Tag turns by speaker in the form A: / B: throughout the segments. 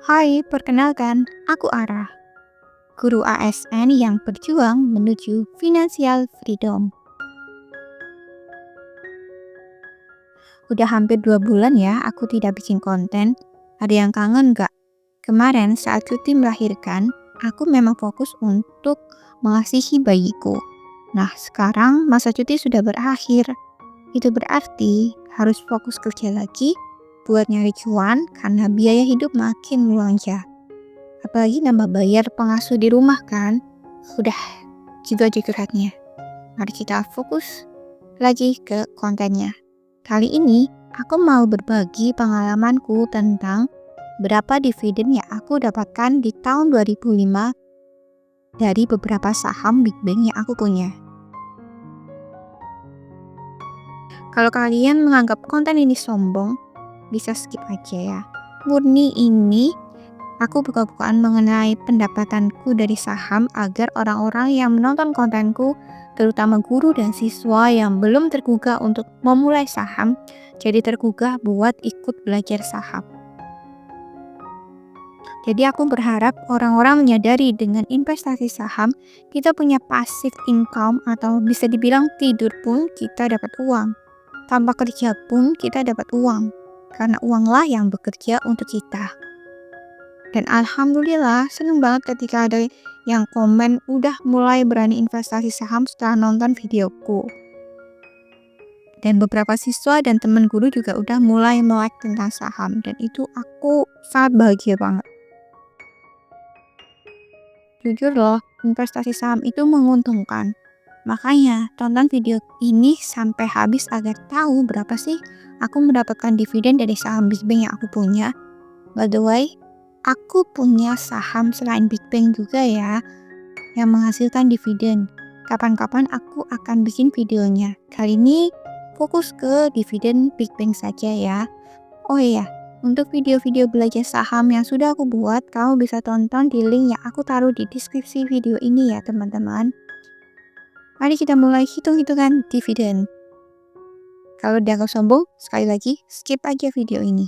A: Hai, perkenalkan, aku Ara, guru ASN yang berjuang menuju financial freedom. Udah hampir 2 bulan ya aku tidak bikin konten. Ada yang kangen gak? Kemarin saat cuti melahirkan, aku memang fokus untuk mengasihi bayiku. Nah, sekarang masa cuti sudah berakhir. Itu berarti harus fokus kerja lagi buat nyari cuan karena biaya hidup makin melonjak. Apalagi nambah bayar pengasuh di rumah kan. Udah, gitu aja curhatnya. Mari kita fokus lagi ke kontennya. Kali ini aku mau berbagi pengalamanku tentang berapa dividen yang aku dapatkan di tahun 2005 dari beberapa saham Big Bang yang aku punya. Kalau kalian menganggap konten ini sombong, bisa skip aja ya. Murni ini aku buka-bukaan mengenai pendapatanku dari saham agar orang-orang yang menonton kontenku, terutama guru dan siswa yang belum tergugah untuk memulai saham, jadi tergugah buat ikut belajar saham. Jadi aku berharap orang-orang menyadari dengan investasi saham, kita punya passive income atau bisa dibilang tidur pun kita dapat uang. Tanpa kerja pun kita dapat uang, karena uanglah yang bekerja untuk kita. Dan alhamdulillah seneng banget ketika ada yang komen udah mulai berani investasi saham setelah nonton videoku. Dan beberapa siswa dan teman guru juga udah mulai melek tentang saham. Dan itu aku sangat bahagia banget. Jujur loh, investasi saham itu menguntungkan. Makanya tonton video ini sampai habis agar tahu berapa sih aku mendapatkan dividen dari saham Big Bang yang aku punya. By the way, aku punya saham selain Big Bang juga ya, yang menghasilkan dividen. Kapan-kapan aku akan bikin videonya. Kali ini fokus ke dividen Big Bang saja ya. Oh iya, untuk video-video belajar saham yang sudah aku buat, kamu bisa tonton di link yang aku taruh di deskripsi video ini ya teman-teman. Mari kita mulai hitung-hitungan dividen. Kalau dianggap sombong, sekali lagi skip aja video ini.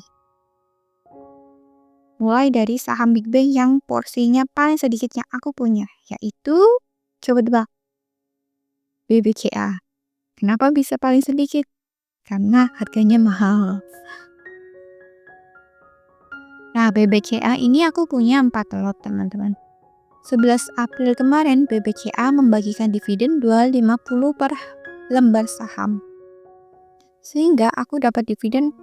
A: Mulai dari saham Big Bang yang porsinya paling sedikit yang aku punya, yaitu, coba tebak, BBCA. Kenapa bisa paling sedikit? Karena harganya mahal. Nah, BBCA ini aku punya 4 lot teman-teman. 11 April kemarin BBCA membagikan dividen 2,50 per lembar saham. Sehingga aku dapat dividen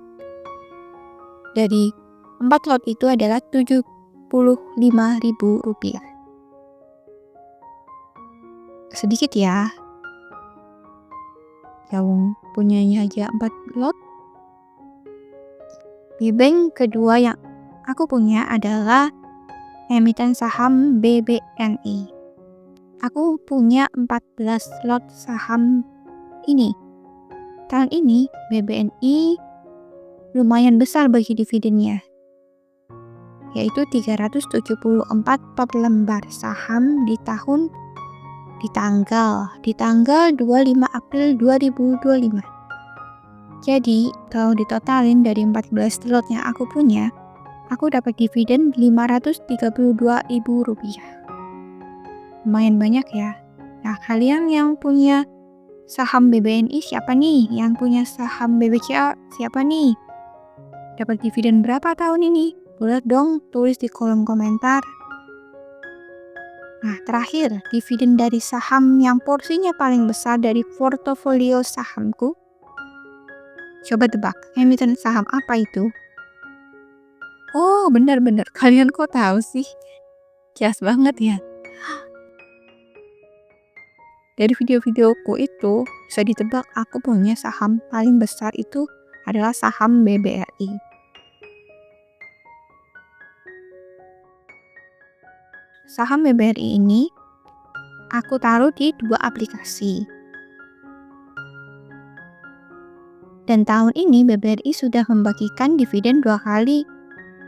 A: dari 4 lot itu adalah Rp75.000. Sedikit ya. Yang punyanya aja 4 lot. Di bank kedua yang aku punya adalah emiten saham BBNI. Aku punya 14 lot saham ini. Tahun ini BBNI lumayan besar bagi dividennya, yaitu 374 per lembar saham di tanggal 25 April 2025. Jadi, kalau ditotalin dari 14 lot yang aku punya, aku dapat dividen Rp532.000. Lumayan banyak ya. Nah, kalian yang punya saham BBNI siapa nih? Yang punya saham BBCA siapa nih? Dapat dividen berapa tahun ini? Boleh dong tulis di kolom komentar. Nah, terakhir, dividen dari saham yang porsinya paling besar dari portofolio sahamku. Coba tebak, emiten saham apa itu? Oh, benar-benar. Kalian kok tahu sih? Jelas banget ya. Dari video-videoku itu, bisa ditebak aku punya saham paling besar itu adalah saham BBRI. Saham BBRI ini aku taruh di 2 aplikasi. Dan tahun ini BBRI sudah membagikan dividen 2 kali,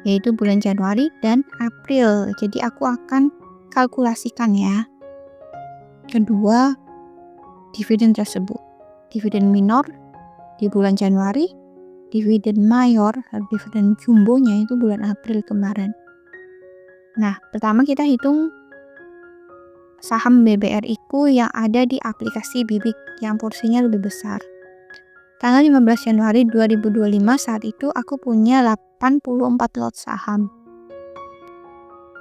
A: yaitu bulan Januari dan April. Jadi aku akan kalkulasikan ya kedua dividen tersebut. Dividen minor di bulan Januari, dividen mayor, dividen jumbonya itu bulan April kemarin. Nah, pertama kita hitung saham BBRI ku yang ada di aplikasi Bibik yang porsinya lebih besar. Tanggal 15 Januari 2025 saat itu aku punya 84 lot saham.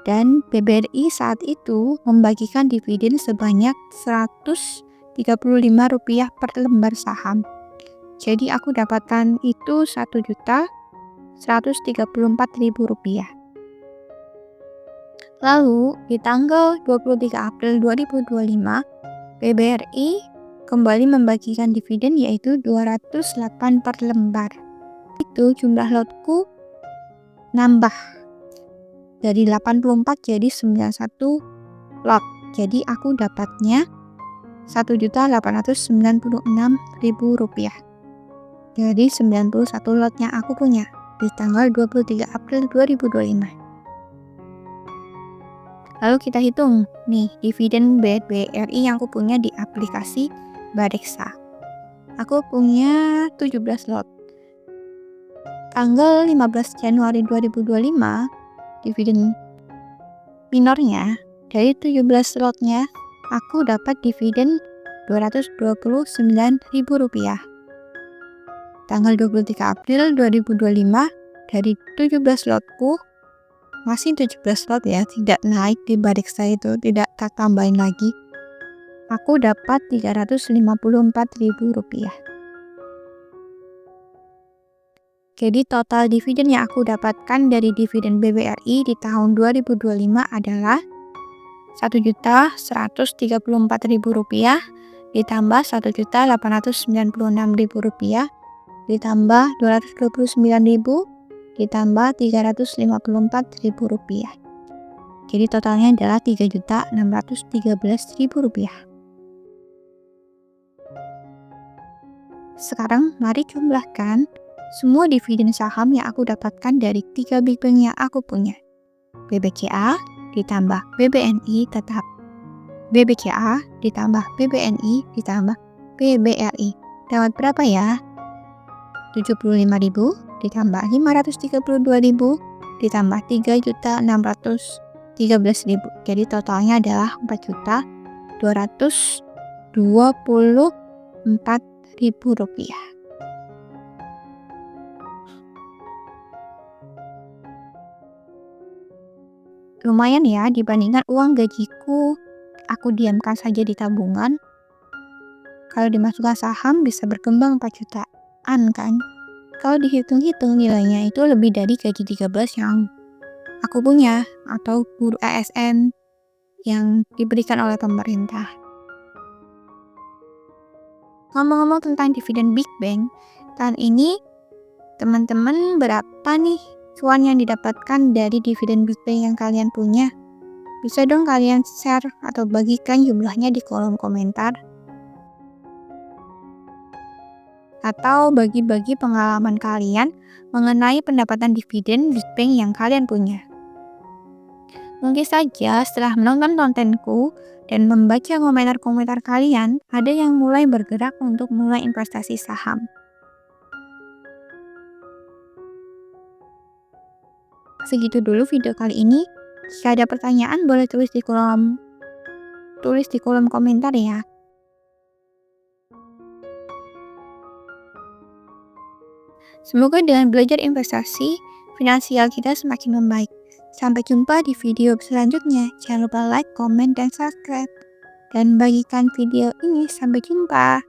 A: Dan BBRI saat itu membagikan dividen sebanyak Rp135 per lembar saham. Jadi aku dapatkan itu Rp1.134.000. Lalu di tanggal 23 April 2025, BBRI kembali membagikan dividen yaitu 208 per lembar. Itu jumlah lotku nambah dari 84 jadi 91 lot. Jadi aku dapatnya Rp1.896.000. Jadi 91 lotnya aku punya di tanggal 23 April 2025. Lalu kita hitung nih dividen BBRI yang aku punya di aplikasi Bareksa. Aku punya 17 lot. Tanggal 15 Januari 2025, dividen minornya dari 17 lotnya aku dapat dividen Rp229.000. Tanggal 23 April 2025 dari 17 lotku masih 17 lot ya, tidak naik di Bareksa itu, tidak tak tambahin lagi. Aku dapat Rp354.000. Jadi total dividen yang aku dapatkan dari dividen BBRI di tahun 2025 adalah Rp1.134.000 ditambah Rp1.896.000 ditambah Rp229.000 ditambah Rp354.000. Jadi totalnya adalah Rp3.613.000. Sekarang mari jumlahkan semua dividen saham yang aku dapatkan dari 3 big bank yang aku punya. BBCA ditambah BBNI tetap BBCA ditambah BBNI ditambah BBRI. Dapat berapa ya? 75.000 ditambah 532.000 ditambah 3.613.000. Jadi totalnya adalah Rp4.224.000. Lumayan ya dibandingkan uang gajiku aku diamkan saja di tabungan. Kalau dimasukkan saham bisa berkembang 4 jutaan kan. Kalau dihitung-hitung nilainya itu lebih dari gaji 13 yang aku punya atau guru ASN yang diberikan oleh pemerintah. Ngomong-ngomong tentang dividen Big Bang, tahun ini teman-teman berapa nih cuan yang didapatkan dari dividen Big Bang yang kalian punya? Bisa dong kalian share atau bagikan jumlahnya di kolom komentar. Atau bagi-bagi pengalaman kalian mengenai pendapatan dividen Big Bang yang kalian punya. Mungkin saja setelah menonton kontenku dan membaca komentar-komentar kalian, ada yang mulai bergerak untuk mulai investasi saham. Segitu dulu video kali ini. Jika ada pertanyaan boleh tulis di kolom komentar ya. Semoga dengan belajar investasi, finansial kita semakin membaik. Sampai jumpa di video selanjutnya. Jangan lupa like, komen, dan subscribe. Dan bagikan video ini. Sampai jumpa.